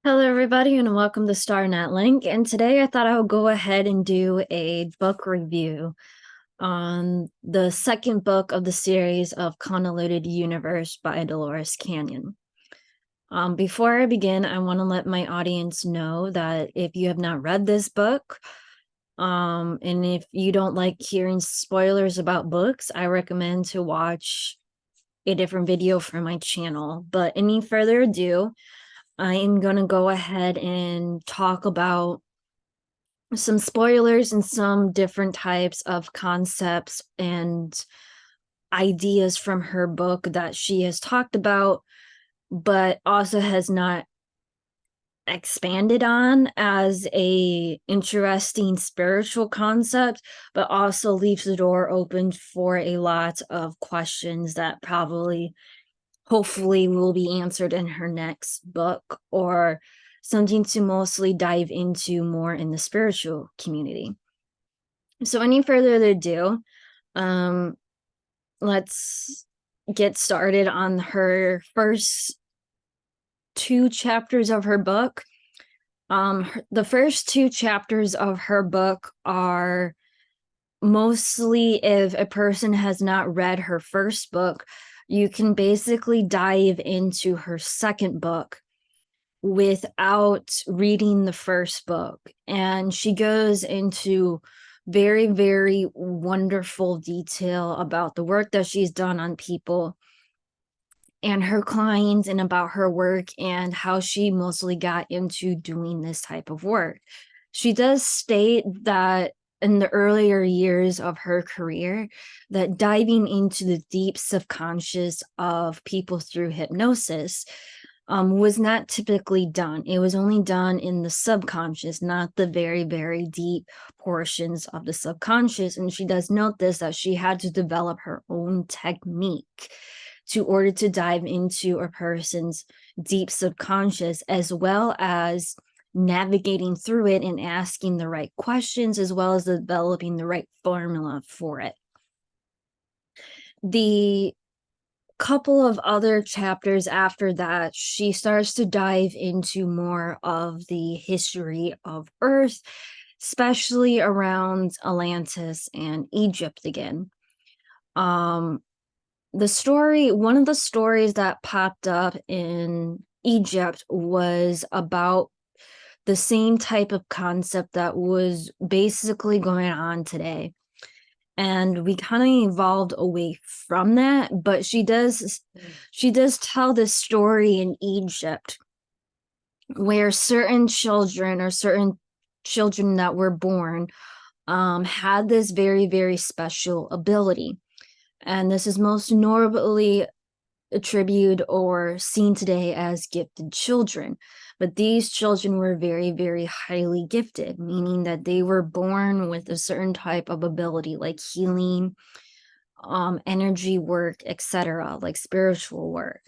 Hello, everybody, and welcome to StarNet Link. And today I thought I would go ahead and do a book review on the second book of the series of Convoluted Universe by Dolores Cannon. Before I begin, I want to let my audience know that if you have not read this book, and if you don't like hearing spoilers about books, I recommend to watch a different video from my channel. But any further ado, I am going to go ahead and talk about some spoilers and some different types of concepts and ideas from her book that she has talked about, but also has not expanded on as a interesting spiritual concept, but also leaves the door open for a lot of questions that probably hopefully will be answered in her next book, or something to mostly dive into more in the spiritual community. So any further ado, let's get started on her first two chapters of her book. The first two chapters of her book are mostly, if a person has not read her first book, you can basically dive into her second book without reading the first book. And she goes into very, very wonderful detail about the work that she's done on people and her clients, and about her work and how she mostly got into doing this type of work. She does state that in the earlier years of her career, that diving into the deep subconscious of people through hypnosis was not typically done. It was only done in the subconscious, not the very, very deep portions of the subconscious. And she does note this, that she had to develop her own technique to order to dive into a person's deep subconscious, as well as navigating through it and asking the right questions, as well as developing the right formula for it. The couple of other chapters after that, she starts to dive into more of the history of Earth, especially around Atlantis and Egypt again. One of the stories that popped up in Egypt was about the same type of concept that was basically going on today. And we kind of evolved away from that, but she does tell this story in Egypt where certain children, or certain children that were born, had this very, very special ability. And this is most notably attributed or seen today as gifted children. But these children were very, very highly gifted, meaning that they were born with a certain type of ability, like healing, energy work, etc., like spiritual work.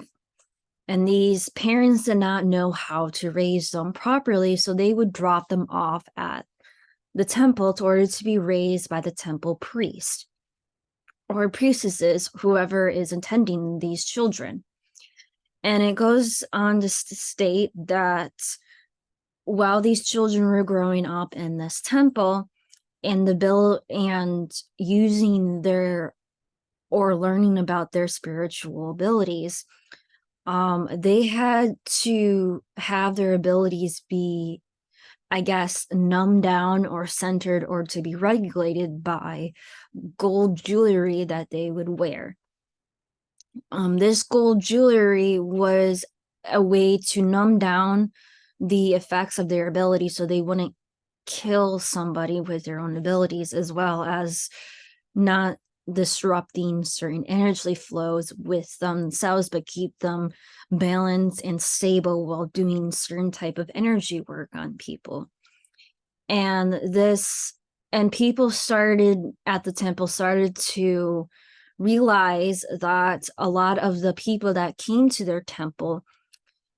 And these parents did not know how to raise them properly, so they would drop them off at the temple in order to be raised by the temple priest or priestesses, whoever is attending these children. And it goes on to state that while these children were growing up in this temple, and using their, or learning about their spiritual abilities, they had to have their abilities be, I guess, numbed down or centered, or to be regulated by gold jewelry that they would wear. This gold jewelry was a way to numb down the effects of their ability, so they wouldn't kill somebody with their own abilities, as well as not disrupting certain energy flows with themselves, but keep them balanced and stable while doing certain type of energy work on people. And people started at the temple started to realize that a lot of the people that came to their temple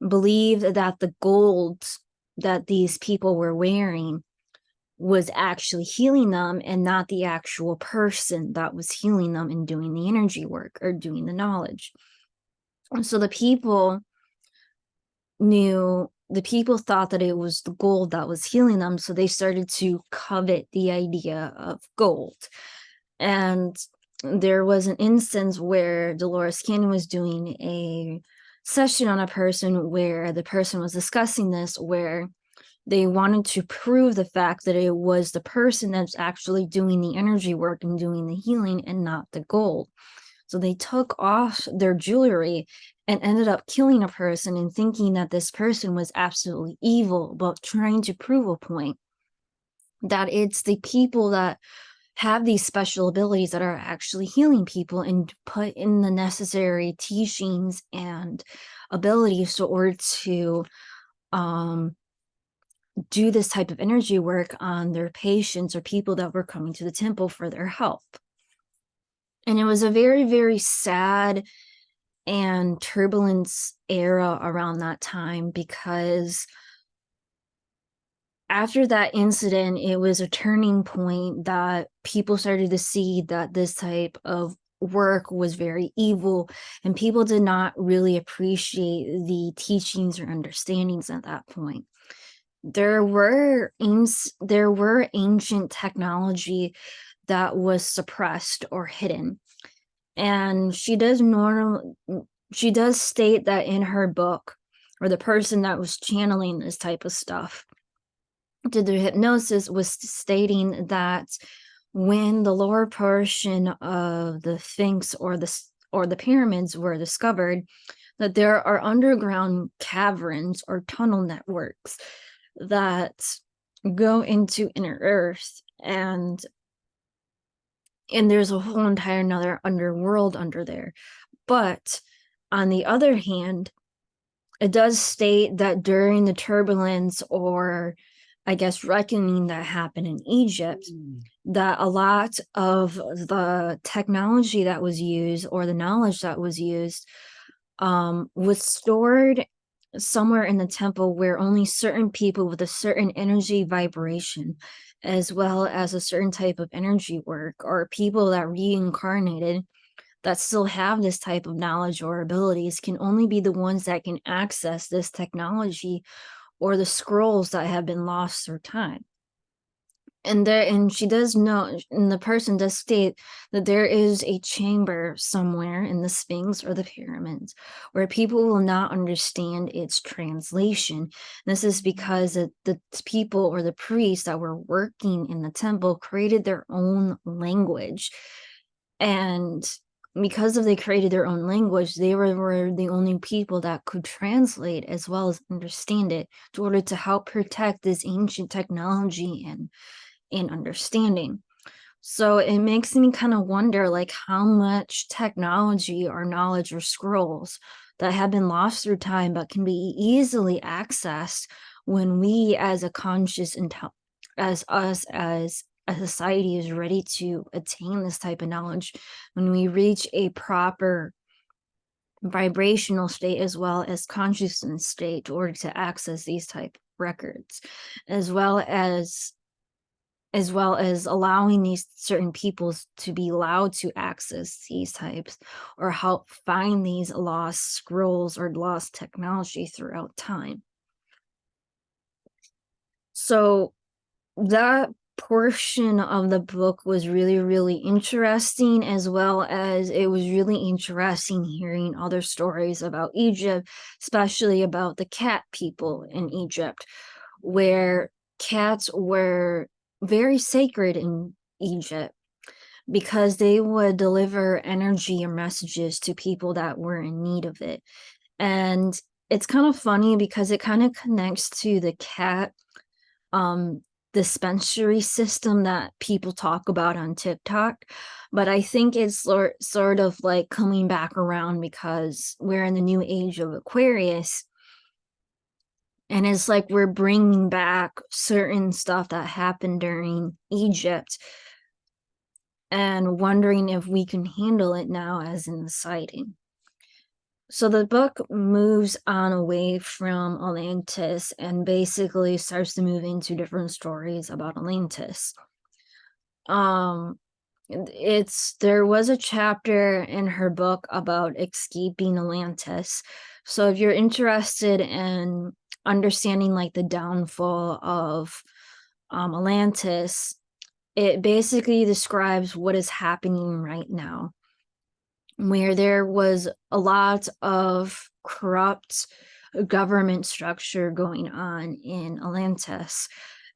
believed that the gold that these people were wearing was actually healing them, and not the actual person that was healing them and doing the energy work or doing the knowledge. So the people knew the people thought that it was the gold that was healing them, so they started to covet the idea of gold. And there was an instance where Dolores Cannon was doing a session on a person where the person was discussing this, where they wanted to prove the fact that it was the person that's actually doing the energy work and doing the healing and not the gold. So they took off their jewelry and ended up killing a person and thinking that this person was absolutely evil, but trying to prove a point that it's the people that have these special abilities that are actually healing people, and put in the necessary teachings and abilities in order to do this type of energy work on their patients or people that were coming to the temple for their help. And it was a very, very sad and turbulent era around that time, because after that incident, it was a turning point that people started to see that this type of work was very evil, and people did not really appreciate the teachings or understandings at that point. There were ancient technology that was suppressed or hidden. And she does state that in her book, or the person that was channeling this type of stuff did the hypnosis, was stating that when the lower portion of the Sphinx or the pyramids were discovered, that there are underground caverns or tunnel networks that go into inner earth, and there's a whole entire another underworld under there. But on the other hand, it does state that during the turbulence, or I guess reckoning, that happened in Egypt, that a lot of the technology that was used, or the knowledge that was used, was stored somewhere in the temple where only certain people with a certain energy vibration, as well as a certain type of energy work, or people that reincarnated that still have this type of knowledge or abilities, can only be the ones that can access this technology or the scrolls that have been lost through time. And she does know, and the person does state that there is a chamber somewhere in the Sphinx or the pyramids where people will not understand its translation. This is because the people or the priests that were working in the temple created their own language. And because they created their own language, they were the only people that could translate as well as understand it, in order to help protect this ancient technology and understanding. So it makes me kind of wonder, like, how much technology or knowledge or scrolls that have been lost through time but can be easily accessed when we as a conscious as us as a society is ready to attain this type of knowledge, when we reach a proper vibrational state as well as consciousness state, in order to access these type of records, as well as allowing these certain peoples to be allowed to access these types, or help find these lost scrolls or lost technology throughout time. So that portion of the book was really, really interesting, as well as it was really interesting hearing other stories about Egypt, especially about the cat people in Egypt, where cats were very sacred in Egypt, because they would deliver energy or messages to people that were in need of it. And it's kind of funny because it kind of connects to the cat dispensary system that people talk about on TikTok. But I think it's sort of like coming back around, because we're in the new age of Aquarius. And it's like we're bringing back certain stuff that happened during Egypt, and wondering if we can handle it now as in the sighting. So the book moves on away from Atlantis and basically starts to move into different stories about Atlantis. There was a chapter in her book about escaping Atlantis. So if you're interested in understanding like the downfall of Atlantis, it basically describes what is happening right now, where there was a lot of corrupt government structure going on in Atlantis,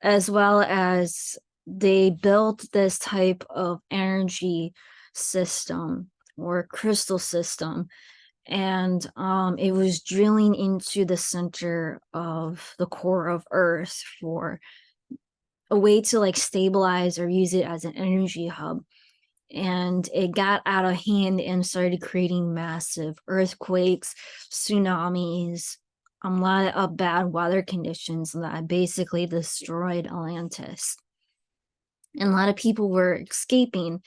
as well as they built this type of energy system or crystal system, and it was drilling into the center of the core of Earth for a way to like stabilize or use it as an energy hub. And it got out of hand and started creating massive earthquakes, tsunamis, a lot of bad weather conditions that basically destroyed Atlantis. And a lot of people were escaping,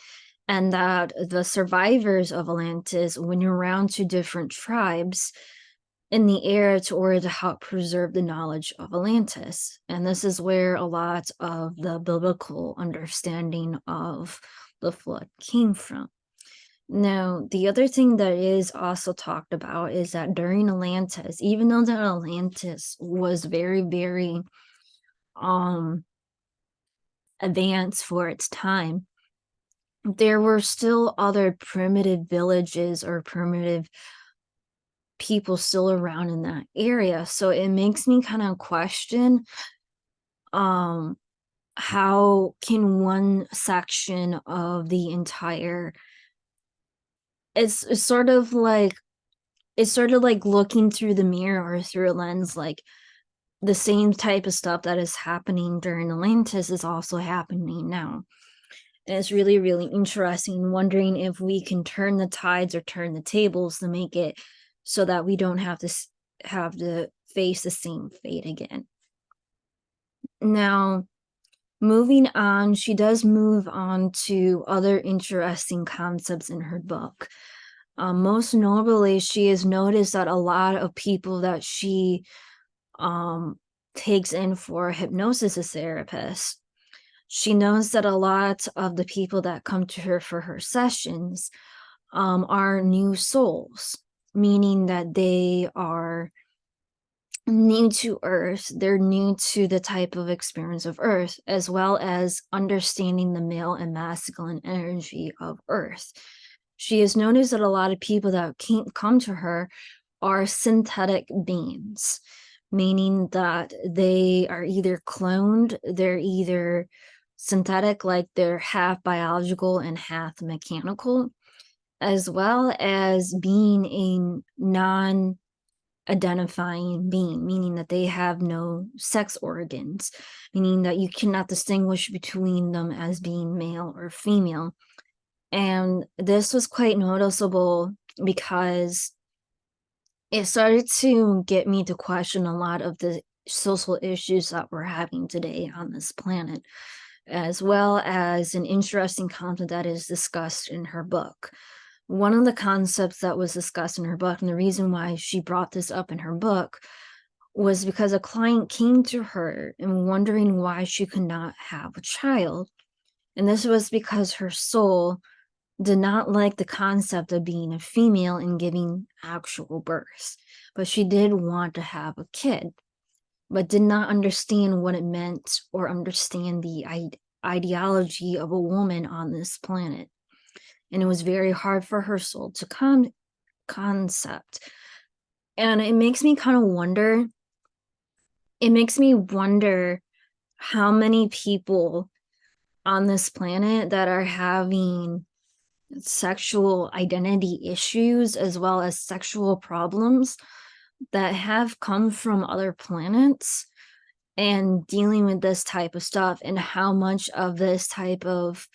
and that the survivors of Atlantis went around to different tribes in the air to order to help preserve the knowledge of Atlantis. And this is where a lot of the biblical understanding of the flood came from. Now, the other thing that is also talked about is that during Atlantis, even though that Atlantis was very, very advanced for its time, there were still other primitive villages or primitive people still around in that area. So it makes me kind of question how can one section of the entire it's sort of like looking through the mirror or through a lens, like the same type of stuff that is happening during Atlantis is also happening now. And it's really, really interesting, wondering if we can turn the tides or turn the tables to make it so that we don't have to face the same fate again. Now, moving on, she does move on to other interesting concepts in her book. Most notably, she has noticed that a lot of people that she takes in for hypnosis as therapists, she knows that a lot of the people that come to her for her sessions are new souls, meaning that they are new to Earth. They're new to the type of experience of Earth, as well as understanding the male and masculine energy of Earth. She has noticed that a lot of people that come to her are synthetic beings, meaning that they are either cloned, they're either synthetic, like they're half biological and half mechanical, as well as being a non-identifying being, meaning that they have no sex organs, meaning that you cannot distinguish between them as being male or female. And this was quite noticeable because it started to get me to question a lot of the social issues that we're having today on this planet, as well as an interesting concept that is discussed in her book. One of the concepts that was discussed in her book, and the reason why she brought this up in her book, was because a client came to her and wondering why she could not have a child. And this was because her soul did not like the concept of being a female and giving actual birth, but she did want to have a kid, but did not understand what it meant or understand the ideology of a woman on this planet. And it was very hard for her soul to concept. And it makes me kind of wonder, how many people on this planet that are having sexual identity issues as well as sexual problems that have come from other planets and dealing with this type of stuff, and how much of this type of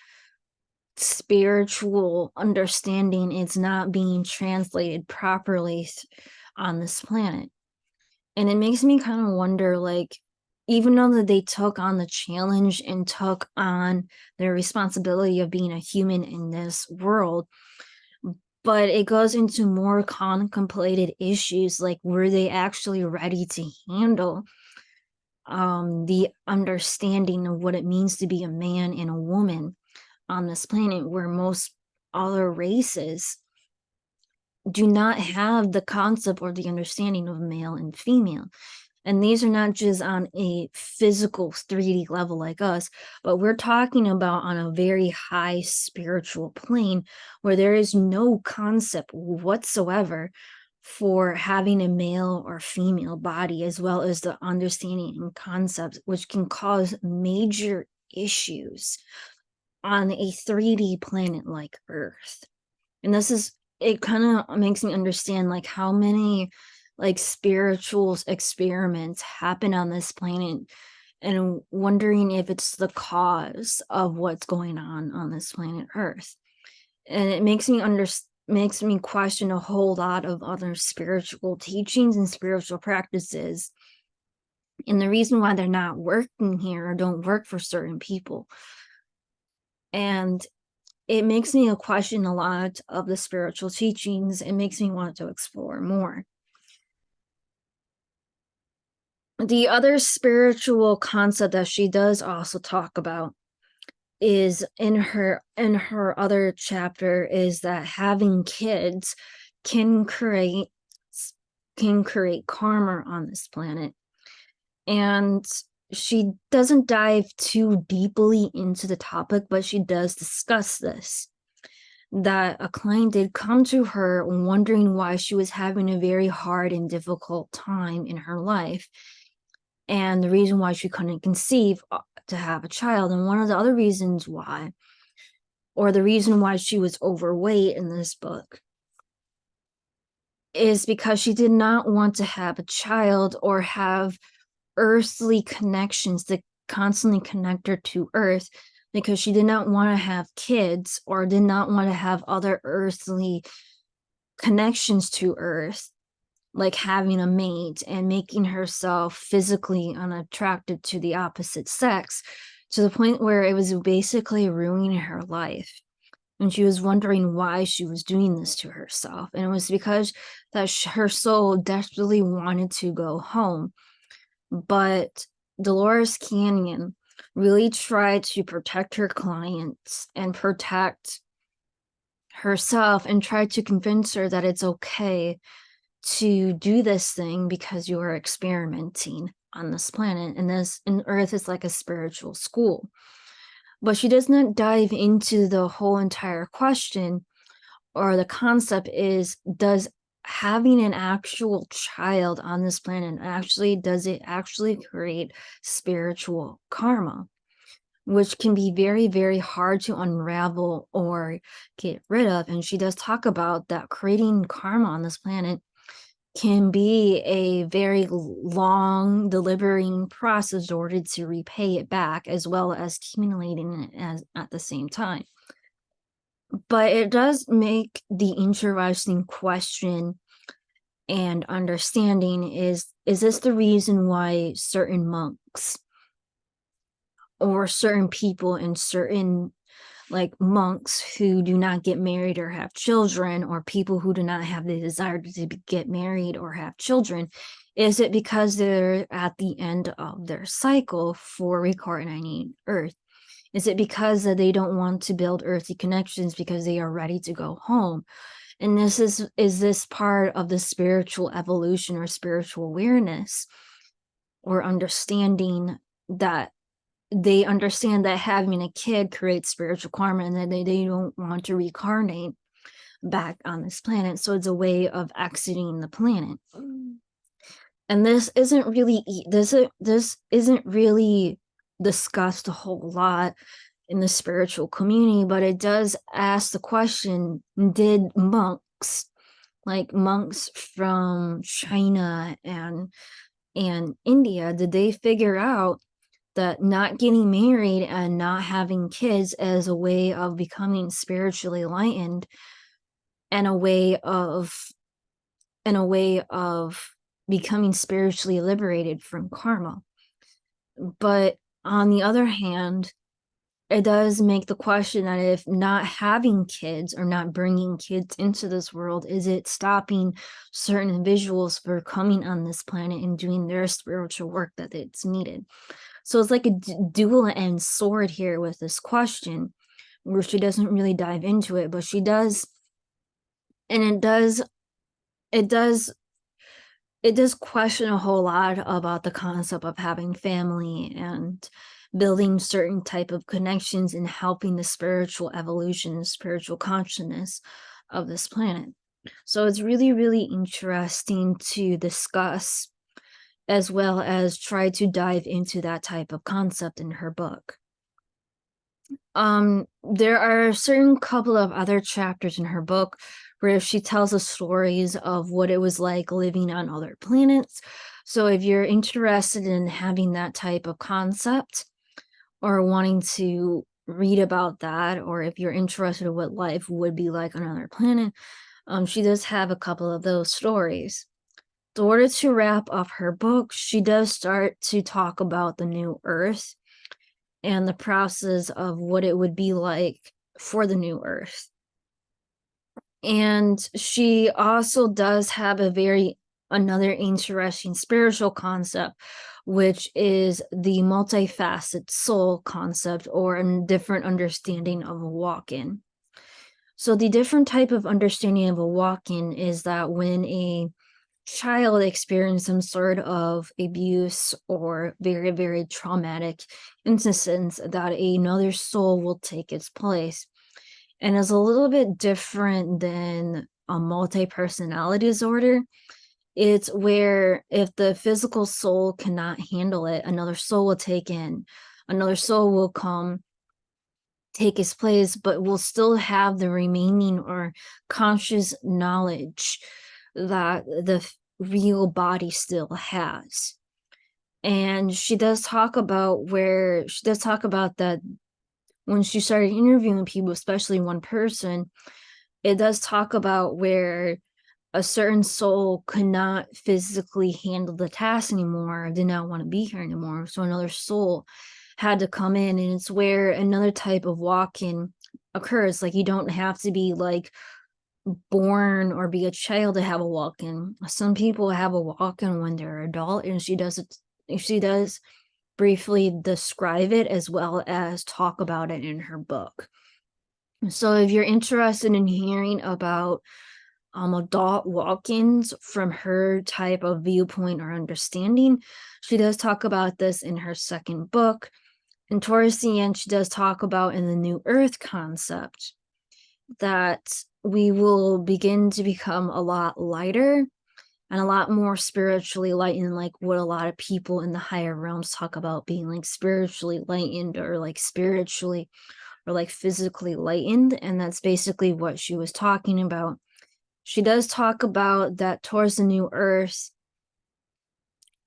spiritual understanding is not being translated properly on this planet. And it makes me kind of wonder, like, even though that they took on the challenge and took on the responsibility of being a human in this world, but it goes into more contemplated issues, like were they actually ready to handle the understanding of what it means to be a man and a woman on this planet, where most other races do not have the concept or the understanding of male and female. And these are not just on a physical 3D level like us, but we're talking about on a very high spiritual plane where there is no concept whatsoever for having a male or female body, as well as the understanding and concepts, which can cause major issues on a 3D planet like Earth. And it kind of makes me understand like how many like spiritual experiments happen on this planet, and wondering if it's the cause of what's going on this planet Earth. And it makes me question a whole lot of other spiritual teachings and spiritual practices, and the reason why they're not working here or don't work for certain people. And it makes me question a lot of the spiritual teachings. It makes me want to explore more. The other spiritual concept that she does also talk about is in her other chapter, is that having kids can create karma on this planet. And she doesn't dive too deeply into the topic, but she does discuss this, that a client did come to her wondering why she was having a very hard and difficult time in her life, and the reason why she couldn't conceive to have a child. And one of the other reasons why, or the reason why she was overweight in this book, is because she did not want to have a child or have earthly connections that constantly connect her to Earth, because she did not want to have kids or did not want to have other earthly connections to Earth, like having a mate and making herself physically unattracted to the opposite sex, to the point where it was basically ruining her life. And she was wondering why she was doing this to herself. And it was because that her soul desperately wanted to go home. But Dolores Cannon really tried to protect her clients and protect herself, and tried to convince her that it's okay to do this thing because you are experimenting on this planet, and Earth is like a spiritual school. But she does not dive into the whole entire question, or the concept is, does having an actual child on this planet does it actually create spiritual karma, which can be very, very hard to unravel or get rid of. And she does talk about that creating karma on this planet can be a very long, deliberating process in order to repay it back, as well as accumulating it at the same time. But it does make the interesting question and understanding, is this the reason why certain monks or certain people and certain like monks who do not get married or have children, or people who do not have the desire to get married or have children, is it because they're at the end of their cycle for reincarnating Earth? Is it because that they don't want to build earthly connections because they are ready to go home? And is this part of the spiritual evolution or spiritual awareness, or understanding that they understand that having a kid creates spiritual karma, and that they don't want to reincarnate back on this planet, so it's a way of exiting the planet. And this isn't really discussed a whole lot in the spiritual community, but it does ask the question, did monks, like monks from China and India, did they figure out that not getting married and not having kids as a way of becoming spiritually enlightened, and a way of becoming spiritually liberated from karma? But on the other hand, it does make the question that if not having kids or not bringing kids into this world, is it stopping certain individuals for coming on this planet and doing their spiritual work that it's needed? So it's like a dual-end sword here with this question, where she doesn't really dive into it, but she does, and it does it does question a whole lot about the concept of having family and building certain type of connections and helping the spiritual evolution, spiritual consciousness of this planet. So it's really, really interesting to discuss as well as try to dive into that type of concept in her book. There are a certain couple of other chapters in her book where she tells us stories of what it was like living on other planets. So if you're interested in having that type of concept or wanting to read about that, or if you're interested in what life would be like on another planet, she does have a couple of those stories. In order to wrap up her book, she does start to talk about the new Earth and the process of what it would be like for the new Earth. And she also does have another interesting spiritual concept, which is the multifaceted soul concept, or a different understanding of a walk-in. So the different type of understanding of a walk-in is that when a child experiences some sort of abuse or very, very traumatic instance, that another soul will take its place. And it's a little bit different than a multi-personality disorder. It's where if the physical soul cannot handle it, another soul will take in, another soul will come take its place, but will still have the remaining or conscious knowledge that the real body still has. And she does talk about that when she started interviewing people, especially one person, it does talk about where a certain soul could not physically handle the task anymore, did not want to be here anymore. So another soul had to come in, and it's where another type of walk-in occurs. Like, you don't have to be like born or be a child to have a walk-in. Some people have a walk-in when they're adult, and she does briefly describe it as well as talk about it in her book. So if you're interested in hearing about adult walk-ins from her type of viewpoint or understanding, she does talk about this in her second book. And towards the end, she does talk about in the New Earth concept that we will begin to become a lot lighter and a lot more spiritually lightened, like what a lot of people in the higher realms talk about being like spiritually lightened, or like spiritually or like physically lightened. And that's basically what she was talking about. She does talk about that towards the new earth,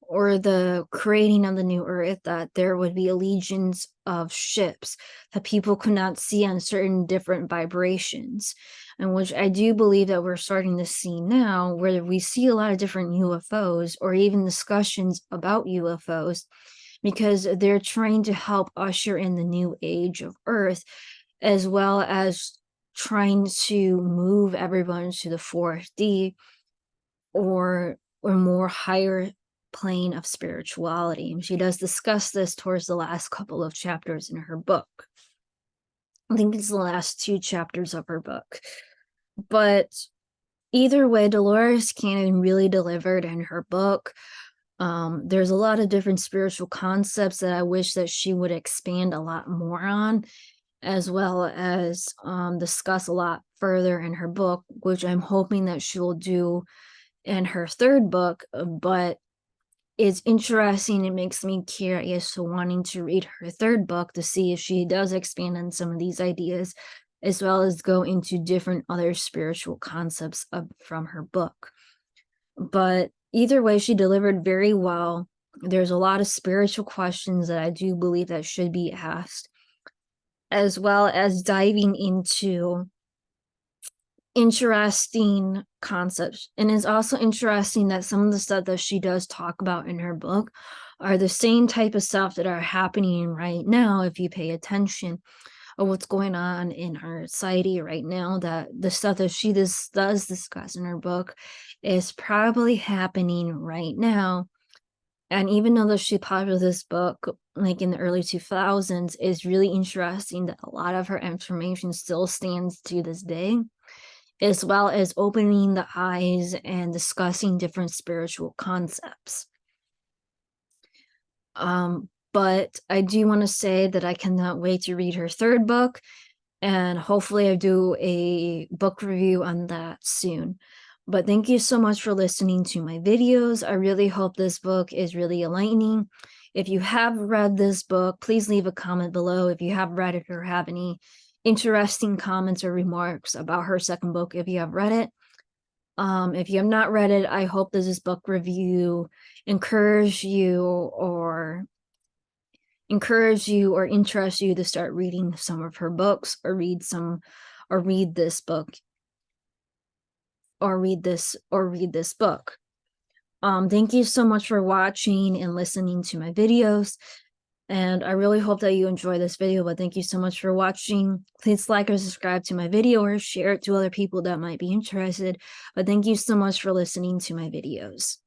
or the creating of the new earth, that there would be legions of ships that people could not see on certain different vibrations, and which I do believe that we're starting to see now, where we see a lot of different UFOs or even discussions about UFOs, because they're trying to help usher in the new age of Earth, as well as trying to move everyone to the 4D, or more higher plane of spirituality. And she does discuss this towards the last couple of chapters in her book. I think it's the last 2 chapters of her book. But either way, Dolores Cannon really delivered in her book. There's a lot of different spiritual concepts that I wish that she would expand a lot more on, as well as discuss a lot further in her book, which I'm hoping that she'll do in her third book. But it's interesting. It makes me curious to wanting to read her third book to see if she does expand on some of these ideas, as well as go into different other spiritual concepts from her book. But either way, she delivered very well. There's a lot of spiritual questions that I do believe that should be asked, as well as diving into interesting concepts. And it's also interesting that some of the stuff that she does talk about in her book are the same type of stuff that are happening right now, if you pay attention, of what's going on in our society right now. That the stuff that she does discuss in her book is probably happening right now. And even though she published this book like in the early 2000s, it's really interesting that a lot of her information still stands to this day. as well as opening the eyes and discussing different spiritual concepts. But I do want to say that I cannot wait to read her third book, and hopefully I do a book review on that soon. But thank you so much for listening to my videos. I really hope this book is really enlightening. If you have read this book, please leave a comment below if you have read it or have any interesting comments or remarks about her second book if you have read it. If you have not read it, I hope that this book review encourage you or interest you to start reading some of her books, or read this book, or read this book. Thank you so much for watching and listening to my videos, and I really hope that you enjoy this video. But thank you so much for watching. Please like or subscribe to my video, or share it to other people that might be interested. But thank you so much for listening to my videos.